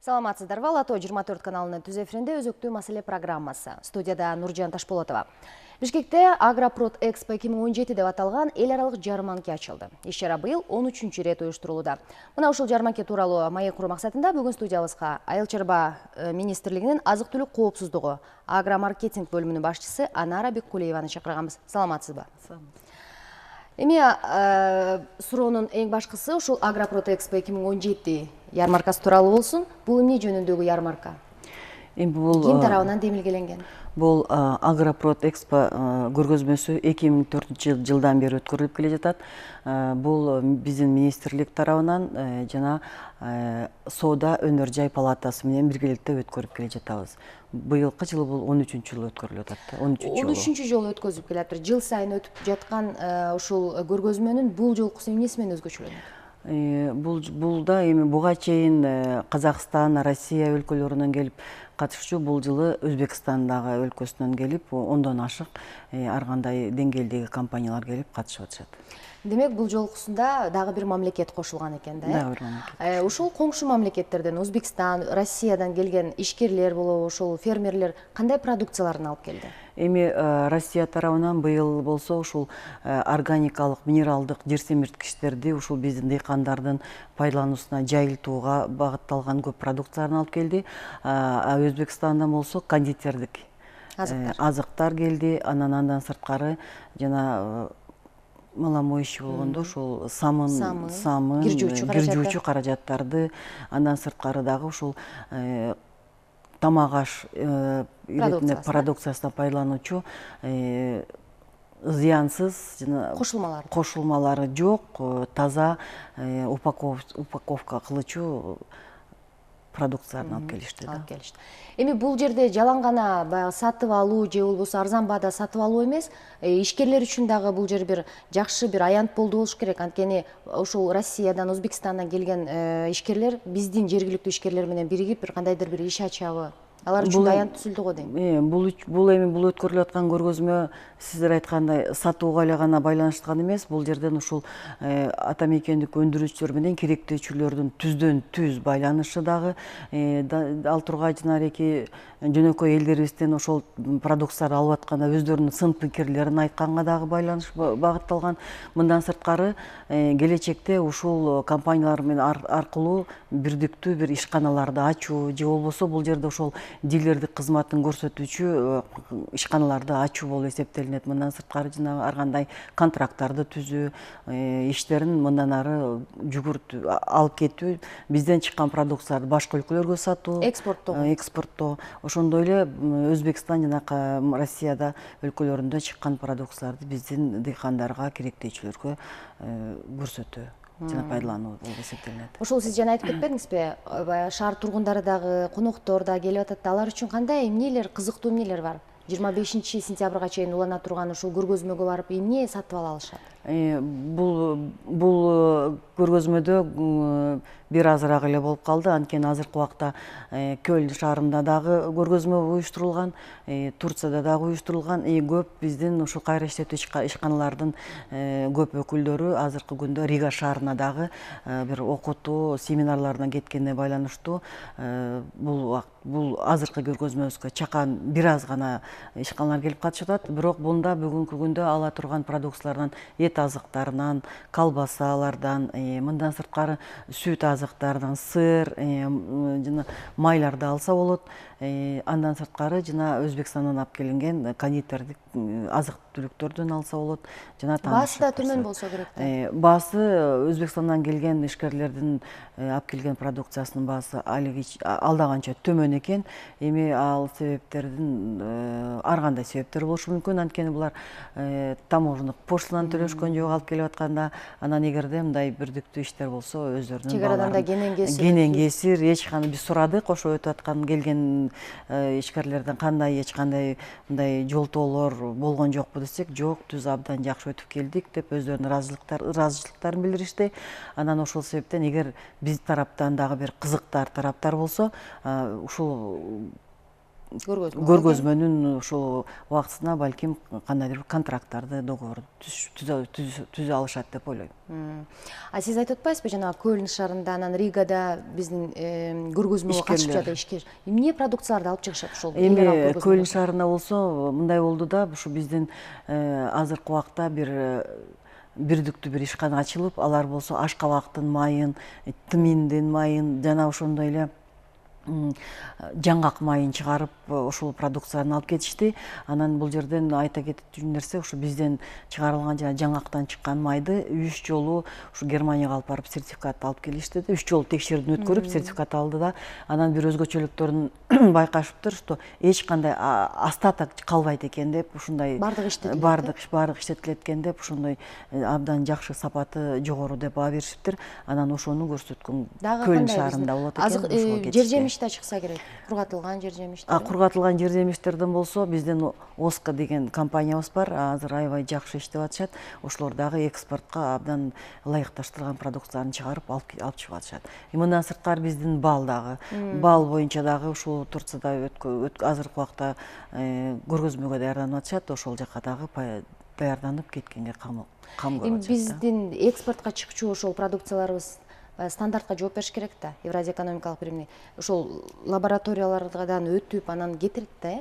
Саламатсыздарбы, Ала-Тоо 24 каналынын түз эфиринде өзөктүү маселе программасы. Студияда Нуржан Ташполотова. Бишкекте Агропрод Экспо 2017 деп аталган эл аралык жарманке ачылды. Иш-чара быйыл 13-чү рет уюштурулууда. Мына ушул жарманке тууралуу маек куруу максатында бүгүн студиябызга Айыл чарба министрлигинин азык-түлүк коопсуздугу агромаркетинг бөлүмүнүн башчысы Анара Беккулиеваны чакырганбыз. Саламатсызбы? Эми суроонун эң башкысы ушул Агропрод Экспо 2017 ярмаркасы тууралуу болсун. Бул эмне жөнүндөгү ярмарка? Ким тарабынан демилгеленген? Бул Агропрод Экспо көргөзмөсү 2004 жылдан бери өткөрүлүп келе жатат. Бул биздин министрлик тарабынан жана Соода өнөр жай палатасы менен биргеликте өткөрүп келе жатабыз. Быйылкы жылы бул 13-чү жолу өткөрүлүп атат. 13-чү жолу өткөзүп келатыр. Жыл сайын өтүп жаткан ушул көргөзмөнүн бул жолкусу эмнеси менен өзгөчөлөнөт? Булда эми буга чейин Казакстан, Россия өлкөлөрүнөн келип катышчу, бул жылы Өзбекстандагы өлкөсүнөн келип, ондон ашык ар кандай деңгээлдеги компаниялар келип катышып атышат. Демек, бул жолкусунда дагы бир мамлекет кошулган экен да? Дагы бир мамлекет. Ушул коңшу мамлекеттерден, Өзбекстан, Россиядан келген ишкерлер болобу, ушул фермерлер кандай продукцияларын алып келди? Эми Россия тарабынан быйыл болсо ушул органикалык минералдык жер семирткичтерди ушул биздин дыйкандардын пайдалануусуна жайылтууга багытталган көп продукцияларын алып келди. Өзбекстандан болсо кондитердик азыктар келди. Андан сырткары жана маломойщик болгондо ушул самын, кир каражаттарды, андан сырткары дагы ушул тамак аш продукциясына пайдалануучу зыянсыз кошулмалары жок, таза упаковка кылычу продукцияларын алып келишти. Эми бул жерде жалаң гана баягы сатып алуу же болбосо арзан баада сатып алуу эмес, ишкерлер үчүн дагы бул жер бир жакшы бир аянт болду болуш керек. Анткени ушул Россиядан, Өзбекстандан келген ишкерлер биздин жергиликтүү ишкерлер менен биригип бир кандайдыр бир иш ачабы. Алар үчүн да аянт түзүлдү го дейм. Бул өткөрүлүп аткан көргөзмө сиздер айткандай сатууга эле гана байланыштырган эмес. Бул жерден ушул ата мекендик өндүрүүчүлөр менен керектөөчүлөрдүн түздөн түз байланышы дагы, ал тургай жанареки жөнөкөй элдерибизден ошол продукцияларды алып атканда өздөрүнүн сын пикирлерин айтканга дагы байланыш багытталган. Мындан сырткары келечекте ушул компаниялар менен аркылуу бирдиктүү бир ишканаларды ачуу же болбосо бул жерде ошол дилердик кызматын көрсөтүүчү ишканаларды ачуу болуп эсептелинет. Мындан сырткары жанагы ар кандай контракттарды түзүү иштерин мындан ары жүгүрт алып кетүү, бизден чыккан продукцияларды башка өлкөлөргө сатуу, экспорттоо. Ошондой эле Өзбекстан жана Россияда өлкөлөрүндө чыккан продукцияларды биздин дыйкандарга, керектөөчүлөргө көрсөтүү жана пайдалануу болуп эсептелинет. Ошол сиз жана айтып кетпедиңизби? Шаар тургундары дагы, коноктор да келип атат. Алар үчүн кандай эмнелер, кызыктуу эмнелер бар? 25-сентябрга чейин улана турган ушул көргөзмөгө барып эмне сатып ала алышат? Бул көргөзмөдө бир азыраак эле болуп калды. Анткени азыркы убакта Кöln шаарында дагы көргөзмө уюштурулган, Турцияда дагы уюштурулган. Көп биздин ушул кайра иштетүү ишканалардын көп өкүлдөрү азыркы күндө Рига шаарына дагы бир окутуу семинарларына кеткенине байланыштуу бул азыркы көргөзмөбүзгө чакан бир аз гана ишканалар келип катышып атат. Бирок мында бүгүнкү күндө ала турган продукциялардан эт азыктарынан, колбасалардан, мындан сырткары сүт азыктардан, сыр, жана майларды алса болот. Андан сырткары жана Өзбекстандан алып келинген кондитердик азык-түлүктөрдөн алса болот. Баасы да төмөн болсо керек да. Баасы Өзбекстандан келген ишкерлердин алып келген продукциясынын баасы алдаганча төмөн экен. Эми ал себептердин ар кандай себептери болушу мүмкүн. Анткени булар таможенный пошлинаны төлөшкөн жок алып келип атканда, анан эгерде мындай бирдиктүү иштер болсо өздөрүнүн чек арадан да кенен кесир эч кандай биз сурадык, ошо өтүп аткан келген ишкерлерден кандай эч кандай мындай жолтоолор болгон жокпу десек, жок, түз абдан жакшы өтүп келдик деп өздөрүнүн ыраазычылыктарын билдиришти. Анан ошол себептен эгер биз тараптан дагы бир кызыктар тараптар болсо, ушул көргөзмөнүн ушул убактысына балким кандайдыр бир контракттарды, договорду түзө алышат деп ойлойм. А сиз айтып атпайсызбы, жанагы Көлн шаарында, анан Ригада биздин көргөзмөгө катышып жатат ишкер. Эмне продукцияларды алып чыгышат ушул? Эми Көлн шаарында болсо мындай болду да, ушу биздин азыркы убакта бирдиктүү бир ишкана ачылып, алар болсо ашкабактын майын, тминдин майын жана ошондой эле жаңгак майын чыгарып, ошол продукцияны алып кетишти. Анан бул жерден айта кетчү нерсе, ушу бизден чыгарылган жана жаңгактан чыккан майды 3 жолу ушу Германияга алып барып сертификат алып келишти. 3 жолу текшерүүдөн өткөрүп сертификат алды да, анан бир өзгөчөлүктөрүн байкашыптыр, что эч кандай остаток калбайт экен деп, ушундай баардык иштетилет экен деп, ошондой абдан жакшы, сапаты жогору деп баа беришиптир. Анан ошону көрсөткөн Көлн шаарында болот экен. Жер жемиште чыкса керек, кургатылган жер жемиштер. Кургатылган жер жемиштерден болсо, бизден Оска деген компаниябыз бар, азыр аябай жакшы иштеп атышат. Ошолор дагы экспортко абдан ылайыкташтырылган продукцияларын чыгарып алып чыгып атышат. Мындан сырткары биздин бал дагы, бал боюнча дагы ушул Турцияда азыркы убакта көргөзмөгө даярданып атышат. Ошол жака дагы даярданып кеткенге кам көрүп атышат. Биздин экспортко чыкчу ошол продукцияларыбыз стандартка жооп бериш керек да, Евразия экономикалык биримине. Ошол лабораториялардан өтүп, анан кетирет да,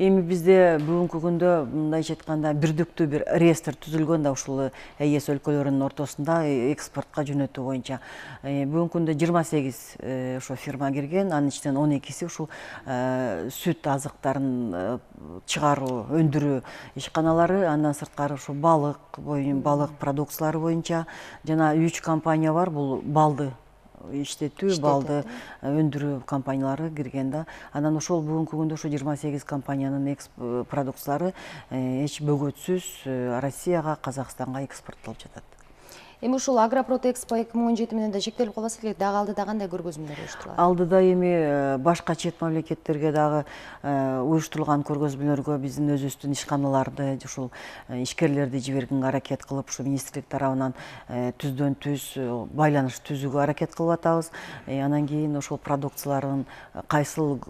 Эми бизде бүгүнкү күндө мындайча айтканда бирдиктүү бир реестр түзүлгөн да, ушул ЭС өлкөлөрүнүн ортосунда экспортко жөнөтүү боюнча. Бүгүнкү күндө 28 ошо фирма кирген, анын ичинен 12си ушул сүт азыктарын чыгаруу, өндүрүү ишканалары, андан сырткары ушу балык продукциялары боюнча жана 3 компания бар, бул балды иштетүү, балды өндүрүү компаниялары кирген да. Анан ошол бүгүнкү күндө ошо 28 компаниянын продукциялары эч бөгөтсүз Россияга, Казакстанга экспорттолуп жатат. Эми ушул Агропрод Экспо 2017 менен да чектелип калбаса керек, дагы алдыда кандай көргөзмөлөр уюштурулат? Алдыда эми башка чет мамлекеттерге дагы уюштурулган көргөзмөлөргө биздин өзүбүздүн ишканаларды, ушул ишкерлерди жибергенге аракет кылып, ушу министрлик тарабынан түздөн түз байланыш түзүүгө аракет кылып атабыз. Анан кийин ошол продукциялардын кайсыл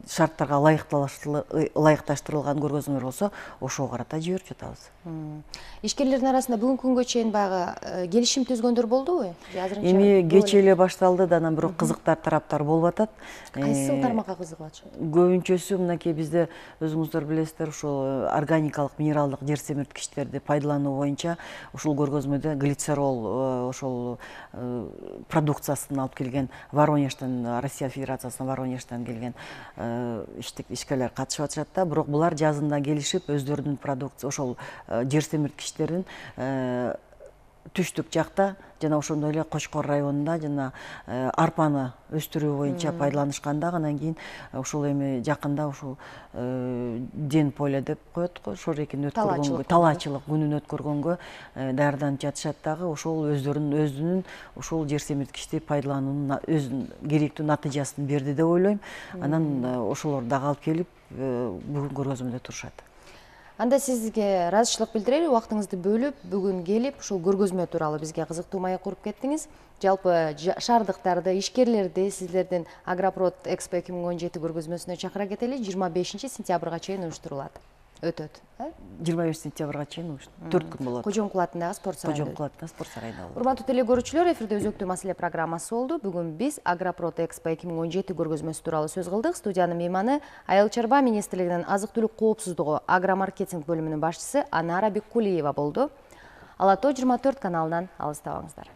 шарттарга ылайыкташтырылган көргөзмөлөр болсо, ошого карата жиберип жатабыз. Ишкерлердин арасында бүгүнкү күнгө чейин баягы келишим түзгөндөр болдубу? Эми кечээ эле башталды да, анан бирок кызыктар тараптар болуп атат. Кайсы тармакка кызыгып атышат? Көбүнчөсү мынакей бизде өзүңүздөр билесиздер, ушул органикалык минералдык жер семирткичтерди пайдалануу боюнча ушул көргөзмөдө глицерол ошол продукциясын алып келген Воронежден, Россия Федерациясынан Воронежден келген ишкерлер катышып атышат да, бирок булар жазында келишип өздөрүнүн продукция ошол жер семирткичтерин түштүк жакта жана ошондой эле Кочкор районунда жана арпаны өстүрүү боюнча пайдаланышканда, анан кийин ушул эми жакында ушул ден поля деп коет го, ошол эркин өткөргөнгө, талаачылык күнүн өткөргөнгө даярданып жатышат дагы. Ошол өзүнүн ушул жер семирткичти пайдалануунун өзүнүн керектүү натыйжасын берди деп ойлойм. Анан ошолор дагы алып келип бүгүн көргөзмөдө турушат. Анда сизге ыраазычылык билдирели, убактыңызды бөлүп, бүгүн келип, ушул көргөзмө тууралуу бизге кызыктуу маек куруп кеттиңиз. Жалпы шаардыктарды, ишкерлерди сиздердин Агропрод Экспо 2017 көргөзмөсүнө чакыра кетели. 25 сентябрга чейин уюштурулат. Өтөт. 25 сентябрга чейин 4 күн болот. Кожомкул атындагы спорт сарайында. Спорт сарайында болот. Урматтуу телекөрүүчүлөр, эфирде өзөктүү маселе программасы болду. Бүгүн биз Агропрод Экспо 2017 көргөзмөсү тууралуу сөз кылдык. Студиянын мейманы Айыл чарба министрлигинин азык-түлүк коопсуздугу агромаркетинг бөлүмүнүн башчысы Анара Беккулиева болду. Ала Тоо 24 каналынан алыстабаңыздар.